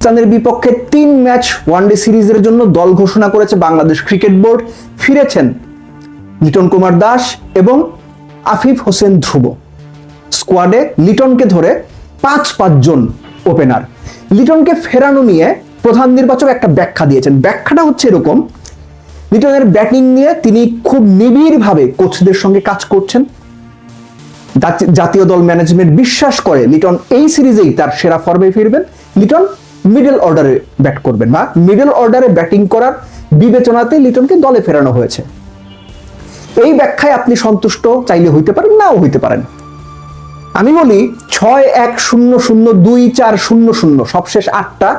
পাকিস্তানের বিপক্ষে 3 match one day সিরিজের জন্য দল ঘোষণা করেছে বাংলাদেশ ক্রিকেট বোর্ড। ফিরেছেন লিটন কুমার দাস এবং আফিফ হোসেন ধ্রুব। স্কোয়াডে লিটনকে ধরে 5 জন ওপেনার। লিটনকে ফেরানো নিয়ে প্রধান নির্বাচক একটা ব্যাখ্যা দিয়েছেন। ব্যাখ্যাটা হচ্ছে এরকম: লিটনের ব্যাটিং নিয়ে তিনি খুব নিবিড়ভাবে কোচদের সঙ্গে কাজ করছেন। জাতীয় দল ম্যানেজমেন্ট বিশ্বাস করে লিটন এই সিরিজেই তার সেরা ফর্মে ফিরবেন। লিটন মিডল অর্ডারে ব্যাট করবেন বা মিডল অর্ডারে ব্যাটিং করার বিবেচনাতে লিটনকে দলে ফেরানো হয়েছে। এই ব্যাখ্যায় আপনি সন্তুষ্ট চাইলে হইতে পারেন, নাও হইতে পারেন। আমি বলি 6-1-0-0-2-4-0-0 সবশেষ 8টা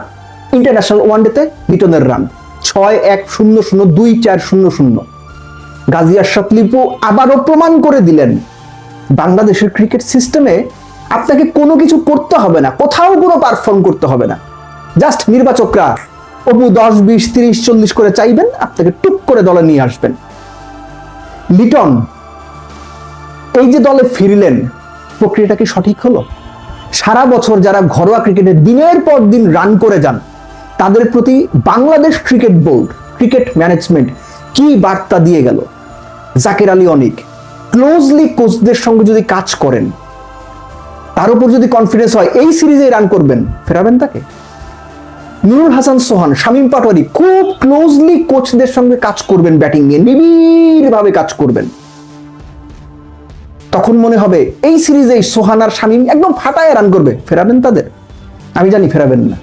ইন্টারন্যাশনাল ওয়ানডেতে লিটনের রান 6-1-0-0-2-4-0-0। গাজী আশরাফ লিপু আবারও প্রমাণ করে দিলেন বাংলাদেশের ক্রিকেট সিস্টেমে আপনাকে কোনো কিছু করতে হবে না, কোথাও কোনো পারফর্ম করতে হবে না। জাস্ট নির্বাচকরা অপু 10-20-30-40 করে চাইবেন, আপনাকে টুক করে দলে নিয়ে আসবেন। লিটন এই যে দলে ফিরলেন, প্রক্রিয়াটা কি সঠিক হলো? সারা বছর যারা ঘরোয়া ক্রিকেটে দিনের পর দিন রান করে যান, তাদের প্রতি Bangladesh cricket board, cricket management কি বার্তা দিয়ে গেল? জাকির আলী অনিক ক্লোজলি কোচদের সঙ্গে যদি কাজ করেন, তার উপর যদি কনফিডেন্স হয় এই সিরিজে রান করবেন, ফেরাবেন তাকে। নুরুল হাসান সোহান, শামীম পাটোয়ারি খুব ক্লোজলি কোচদের সঙ্গে কাজ করবেন, ব্যাটিং নিয়ে নিবিড়ভাবে কাজ করবেন। তখন মনে হবে এই সিরিজেই সোহান আর শামীম একদম ফাটায় রান করবে, ফেরাবেন তাদের? আমি জানি ফেরাবেন না।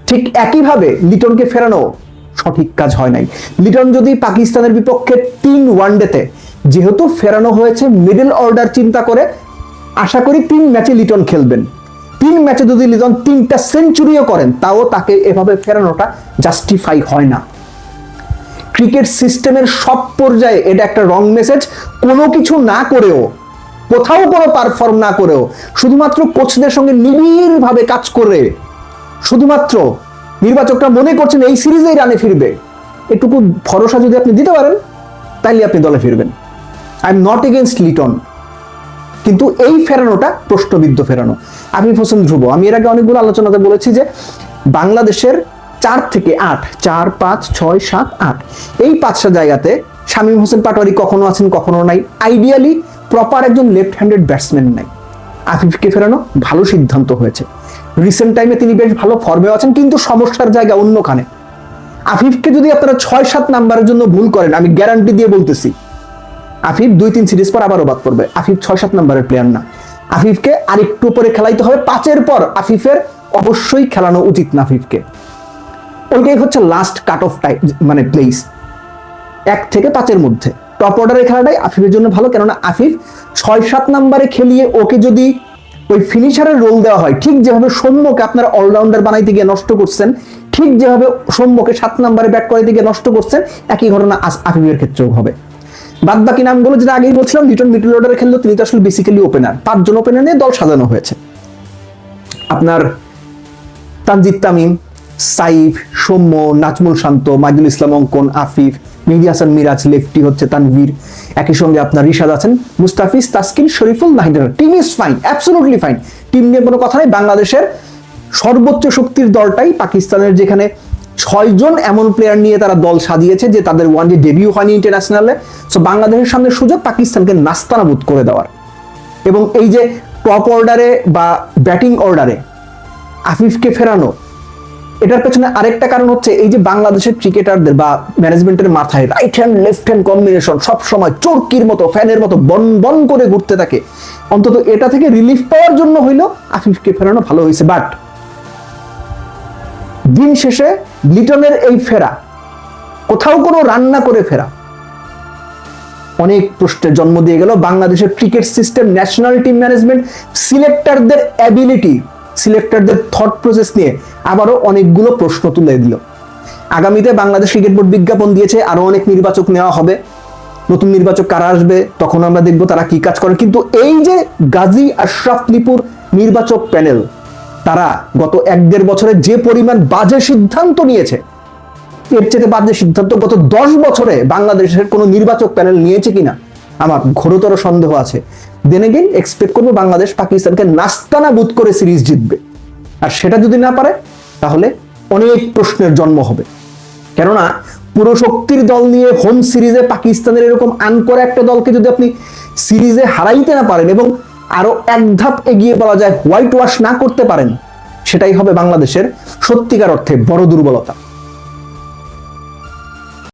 ঠিক একইভাবে লিটনকে ফেরানো সঠিক কাজ হয় নাই। লিটন যদি পাকিস্তানের বিপক্ষে 3 ওয়ানডেতে যেহেতু ফেরানো হয়েছে মিডল অর্ডার চিন্তা করে, আশা করি 3 ম্যাচে লিটন খেলবেন। 3 ম্যাচে যদি লিটন 3টা সেঞ্চুরিও করেন, তাও তাকে এভাবে ফেরানোটা জাস্টিফাই হয় না। ক্রিকেট সিস্টেমের সব পর্যায়ে এটা একটা রং মেসেজ। কোনো কিছু না করেও, কোথাও কোনো পারফর্ম না করেও, শুধুমাত্র কোচদের সঙ্গে নিবিড়ভাবে কাজ করে, শুধুমাত্র নির্বাচকরা মনে করছেন এই সিরিজেই রানে ফিরবে, এটুকু ভরসা যদি আপনি দিতে পারেন, তাইলে আপনি দলে ফিরবেন। I am not against Liton, কিন্তু এই ফেরানোটা প্রশ্নবিদ্ধ ফেরানো। আফিফ হোসেন ধ্রুব, আমি এর আগে অনেকগুলো আলোচনাতে বলেছি যে বাংলাদেশের 4 থেকে 8, 4, 5, 6, 7, 8 এই 5টা জায়গাতে শামীম হোসেন পাটোয়ারি কখনো আছেন, কখনো নাই। আইডিয়ালি প্রপার একজন লেফট হ্যান্ডেড ব্যাটসম্যান নাই। আফিফকে ফেরানো ভালো সিদ্ধান্ত হয়েছে। রিসেন্ট টাইমে তিনি বেশ ভালো ফর্মে আছেন, কিন্তু সমস্যার জায়গা অন্যখানে। আফিফকে যদি আপনারা 6-7 নাম্বারের জন্য ভুল করেন, আমি গ্যারান্টি দিয়ে বলতেছি আফিফ 2-3 সিরিজ পর আবারও বাদ পড়বে। আফিফ 6-7 নাম্বারের প্লেয়ার না। আফিফকে আরেকটু উপরে খেলাইতে হবে। 5-এর পর আফিফের অবশ্যই খেলানো উচিত না আফিফকে। ওইটাই হচ্ছে লাস্ট কাট অফ টাইম, মানে প্লেস 1 থেকে 5-এর মধ্যে। টপ অর্ডারের খেলাটাই আফিফের জন্য ভালো, কেননা আফিফ 6-7 নাম্বারে খেলিয়ে ওকে যদি ওই ফিনিশারের রোল দেওয়া হয়, ঠিক যেভাবে সৌম্যকে আপনারা অলরাউন্ডার বানাইতে গিয়ে নষ্ট করছেন, ঠিক যেভাবে সৌম্যকে 7 নাম্বারে ব্যাট করাইতে গিয়ে নষ্ট করছেন, একই ঘটনা আফিফের ক্ষেত্রেও হবে। বাদ বাকি নামগুলো যেটা আগেই বলছিলাম, লিটন মিডল অর্ডারে খেললো, তিনি তো আসলে বেসিক্যালি ওপেনার। 5 জন ওপেনার নিয়ে দল সাজানো হয়েছে। আপনার তানজিদ তামিম, সাইফ, সৌম্য, নাজমুল শান্ত, মাইদুল ইসলাম অঙ্কন, আফিফ, মেহেদী হাসান মিরাজ, লেফটি হচ্ছে তানভীর, একই সঙ্গে আপনার রিশাদ আছেন, Mustafiz, Taskin, Shoriful, Nahid. Team is fine, absolutely fine. Team নিয়ে কোনো কথা নেই। বাংলাদেশের সর্বোচ্চ শক্তির দলটাই পাকিস্তানের, যেখানে 6 জন এমন প্লেয়ার নিয়ে তারা দল সাজিয়েছে যে তাদের ওয়ানডে ডেবিউ হয়নি ইন্টারন্যাশনালে। সো বাংলাদেশের সামনে সুযোগ পাকিস্তানকে নাস্তানাবুদ করে দেওয়ার। এবং এই যে টপ অর্ডারে বা ব্যাটিং অর্ডারে আফিফকে ফেরানো, এটার পেছনে আরেকটা কারণ হচ্ছে এই যে বাংলাদেশের ক্রিকেটারদের বা ম্যানেজমেন্টের মাথায় right hand left hand combination সব সময় চরকির মতো, ফ্যানের মতো বন বন করে ঘুরতে থাকে। অন্তত এটা থেকে রিলিফ পাওয়ার জন্য হইলো আফিফকে ফেরানো ভালো হয়েছে। বাট দিন শেষে লিটনের এই ফেরা, কোথাও কোনো রান্না করে ফেরা, অনেক প্রশ্নের জন্ম দিয়ে গেল। বাংলাদেশের cricket system, national team management, সিলেক্টরদের অ্যাবিলিটি, সিলেক্টরদের থট প্রসেস নিয়ে আবারও অনেকগুলো প্রশ্ন তুলে দিল। আগামীতে বাংলাদেশ ক্রিকেট বোর্ড বিজ্ঞাপন দিয়েছে আরো অনেক নির্বাচক নেওয়া হবে। নতুন নির্বাচক কারা আসবে তখন আমরা দেখবো তারা কি কাজ করে। কিন্তু এই যে গাজী আশরাফ লিপুর নির্বাচক প্যানেল, তারা গত 1-1.5 বছরে যে পরিমাণ বাজে সিদ্ধান্ত নিয়েছে, এর চেয়ে বাজে সিদ্ধান্ত গত 10 বছরে বাংলাদেশের কোনো নির্বাচক প্যানেল নিয়েছে কিনা আমার ঘোরতর সন্দেহ আছে। দেন এগেইন এক্সপেক্ট করবো বাংলাদেশ পাকিস্তানকে নাস্তানাবুদ করে সিরিজ জিতবে। আর সেটা যদি না পারে, তাহলে অনেক প্রশ্নের জন্ম হবে। কেননা পুরো শক্তির দল নিয়ে হোম সিরিজে পাকিস্তানের এরকম আনকরা একটা দলকে যদি আপনি সিরিজে হারাইতে না পারেন এবং আরো এক ধাপ এগিয়ে বলা যায় হোয়াইট ওয়াশ না করতে পারেন, সেটাই হবে বাংলাদেশের সত্যিকার অর্থে বড় দুর্বলতা।